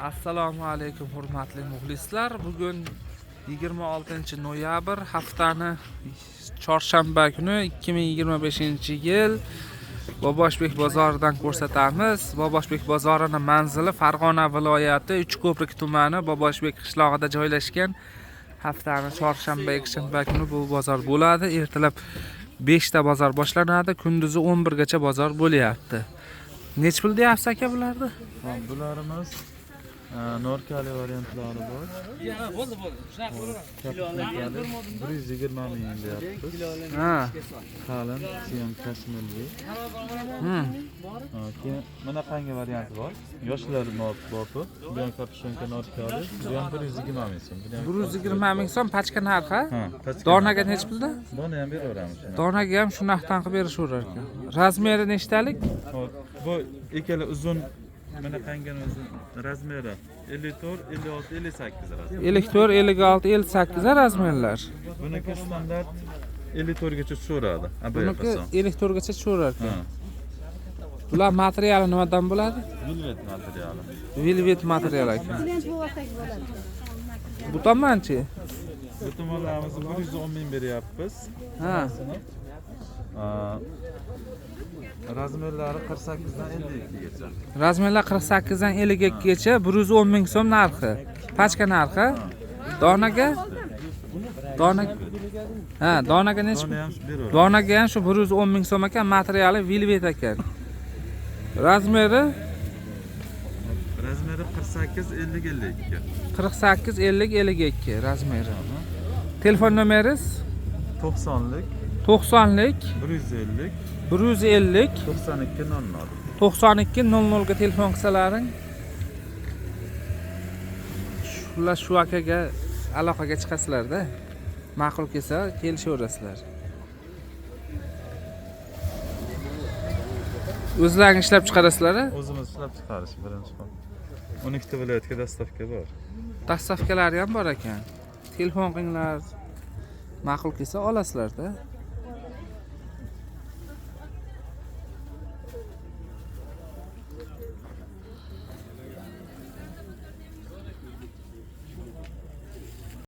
Assalomu alaykum hurmatli muxlislar. Bugun 26-noyabr, haftani chorshanba kuni 2025-yil Boboshbek bozoridan ko'rsatamiz. Boboshbek bozorining manzili Farg'ona viloyati Uchko'prik tumani Boboshbek qishlog'ida joylashgan. Haftani chorshanba, yakshanba kuni bu bozor bo'ladi. Ertalab 5 ta bozor boshlanadi, kunduzi 11 gacha bozor bo'lyapti. Nech pul deyapsiz aka bularni? Bularimiz Norkali variantlari bor. Bo'ldi. Kilolari 120 ming deyapmiz. Ha. Qalin, siyon kashmirli. Keyin mana qangi varianti bor. Yoshlar bopi, bu ham kapishonka Norkali, bu ham 120 ming so'm. 120 ming so'm pachka narxi. Ha, pachka. Donaga nech pulda? Dona ham beraveramiz. Donaga ham shunaqdan qilib berishaverar ekan. Razmeri nechtalik? Hop, bu ikkala uzun mana qangan uzun razmeri 54, 56, 58 razmer. 54, 56, 58 razmerlar. Buniki standart 54 gacha tushaveradi. Buniki 54 gacha tushaverar ekan. Bular materiali nimadan bo'ladi? Velvet materiali. Velvet material ekan. Bu tomonchi? Bu tomonlarimizni 110 ming beryapmiz. Ha. Razmerlari 48 dan 52 gacha. Razmerlar 48 dan 52 gacha, 110 ming so'm narxi. Pachka narxi. Donaga? Ha, donaga nech? Dona ham beraveramiz. Donaga ham shu 110 ming so'm ekan, materiali velvet ekan. Razmeri 48 50 52. 48 50 52 razmeri. Telefon nomeringiz? 90lik 90lik 150 150 92 00. 92 00 ga telefon qilsalaring shular shu akaga aloqaga chiqasizlar-da. Ma'qul kelsa kelishaverasizlar. O'zlaring ishlab chiqarasizlar-a? O'zimiz ishlab chiqarish birinchi qon. 12 ta viloyatga dastavka bor. Dastavkalari ham bor ekan. Telefon qilinglar. Ma'qul kelsa olasizlar-da.